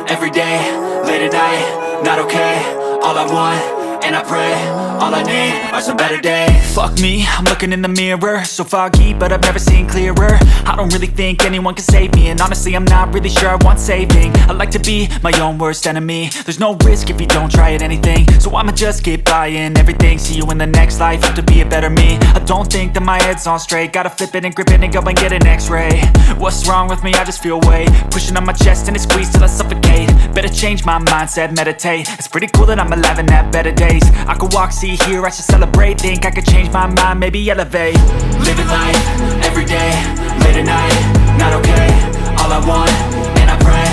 every day, late at night, not okay. All I want, and I pray, all I need are some better days. Fuck me, I'm looking in the mirror, so foggy, but I've never seen clearer. I don't really think anyone can save me, and honestly I'm not really sure I want saving. I like to be my own worst enemy. There's no risk if you don't try at anything, so I'ma just keep buying everything. See you in the next life, have to be a better me. I don't think that my head's on straight, gotta flip it and grip it and go and get an x-ray. What's wrong with me? I just feel weight pushing on my chest and it squeezes till I suffocate. Better change my mindset, meditate. It's pretty cool that I'm alive and have better days. I could walk, see, hear, I should celebrate. Think I could change my mind, maybe elevate. Living life, every day, late at night, not okay. All I want, and I pray,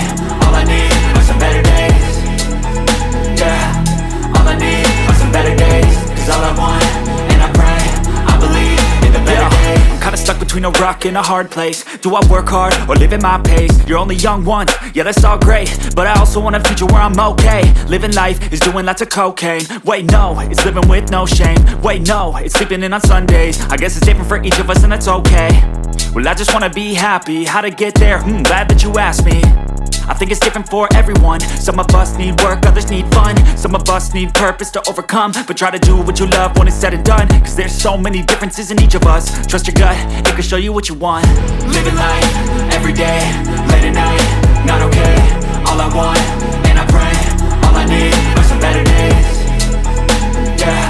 all I need are some better days. Yeah, all I need are some better days. Cause all I want, and I pray, I believe in the better days. I'm kinda stuck between a rock and a hard place. Do I work hard or live at my pace? You're only young once, yeah that's all great, but I also want a future where I'm okay. Living life is doing lots of cocaine. Wait no, it's living with no shame. Wait no, it's sleeping in on Sundays. I guess it's different for each of us and that's okay. Well I just wanna be happy, how to get there? Glad that you asked me. I think it's different for everyone. Some of us need work, others need fun. Some of us need purpose to overcome. But try to do what you love when it's said and done. Cause there's so many differences in each of us. Trust your gut, it can show you what you want. Living life, every day, late at night, not okay. All I want, and I pray, all I need are some better days. Yeah,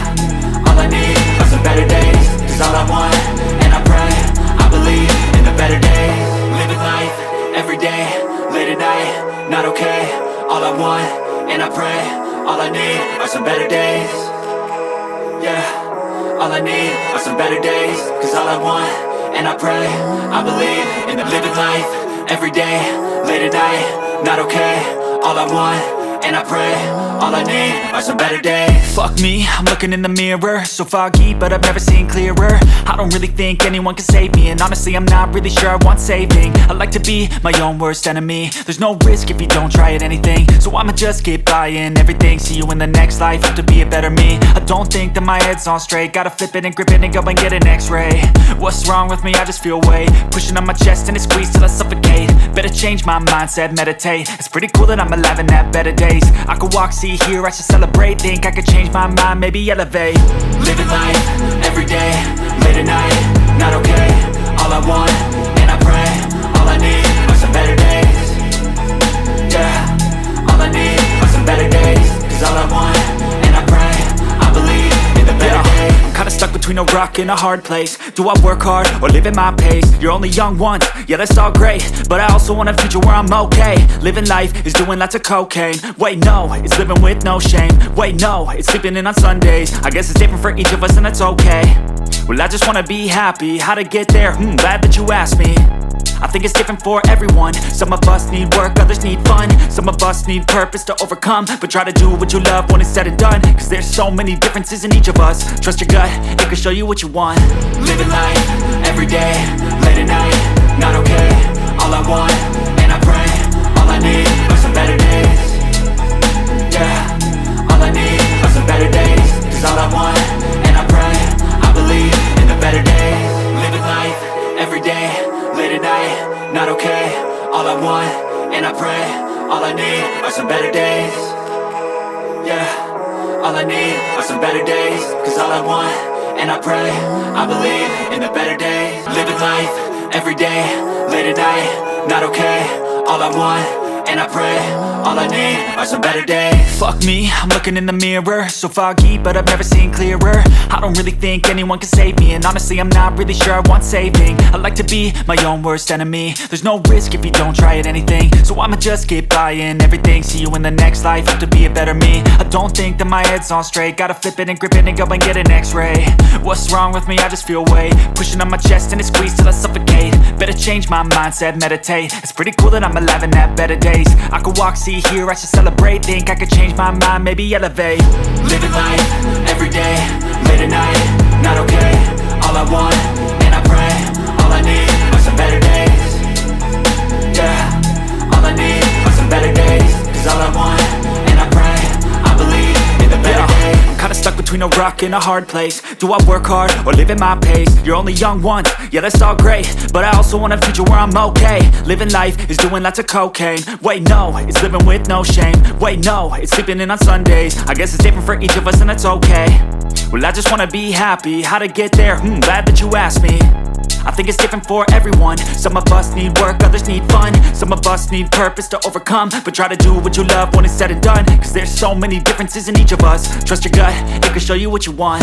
all I need are some better days. Cause all I want, and I pray, I believe in the better days. Living life, every day, late at night, not okay. All I want, and I pray, all I need are some better days. Yeah, all I need are some better days. Cause all I want, and I pray, I believe in the living life. Every day, late at night, not okay. All I want, and I pray, all I need are some better days. Fuck me, I'm looking in the mirror, so foggy, but I've never seen clearer. I don't really think anyone can save me, and honestly I'm not really sure I want saving. I like to be my own worst enemy. There's no risk if you don't try at anything, so I'ma just keep buying everything. See you in the next life, have to be a better me. I don't think that my head's on straight, gotta flip it and grip it and go and get an x-ray. What's wrong with me? I just feel weight pushing on my chest and it squeezes till I suffocate. Better change my mindset, meditate. It's pretty cool that I'm alive and have better days. I could walk, see, hear, I should celebrate. Think I could change my mind, maybe elevate. Living life, every day, late at night, not okay. All I want, and I pray, all I need are some better days. Yeah, all I need are some better days. Cause all I want, and I pray, I believe in the better days. I'm kinda stuck between a rock and a hard place. Do I work hard or live at my pace? You're only young once, yeah that's all great, but I also want a future where I'm okay. Living life is doing lots of cocaine. Wait no, it's living with no shame. Wait no, it's sleeping in on Sundays. I guess it's different for each of us and that's okay. Well I just wanna be happy, how to get there? Glad that you asked me. I think it's different for everyone. Some of us need work, others need fun. Some of us need purpose to overcome. But try to do what you love when it's said and done. Cause there's so many differences in each of us. Trust your gut, it can show you what you want. Living life, every day, late at night, not okay. All I want, and I pray, all I need are some better days. Yeah, all I need are some better days. Cause all I want, and I pray, I believe in the better days. Living life, every day, late at night, not okay. All I want, and I pray, all I need are some better days. Yeah, all I need are some better days. Cause all I want, and I pray, I believe in the better days. Living life, every day, late at night, not okay. All I want, and I pray, all I need are some better days. Fuck me, I'm looking in the mirror, so foggy, but I've never seen clearer. I don't really think anyone can save me, and honestly I'm not really sure I want saving. I like to be my own worst enemy. There's no risk if you don't try at anything, so I'ma just keep buying everything. See you in the next life, have to be a better me. I don't think that my head's on straight, gotta flip it and grip it and go and get an x-ray. What's wrong with me? I just feel weight pushing on my chest and it squeezes till I suffocate. Better change my mindset, meditate. It's pretty cool that I'm alive and have better days. I could walk, see, hear, I should celebrate. Think I could change my mind, maybe elevate. Living life, every day, late at night, not okay. All I want, and I pray, all I need are some better days. Yeah, all I need are some better days. Cause all I want, and I pray, I believe in the better days. I'm kinda stuck between a rock in a hard place? Do I work hard or live at my pace? You're only young once, yeah that's all great, but I also want a future where I'm okay. Living life is doing lots of cocaine. Wait no, it's living with no shame. Wait no, it's sleeping in on Sundays. I guess it's different for each of us and that's okay. Well I just wanna be happy, how to get there? Glad that you asked me. I think it's different for everyone. Some of us need work, others need fun. Some of us need purpose to overcome. But try to do what you love when it's said and done, cause there's so many differences in each of us. Trust your gut, it can show you what you want.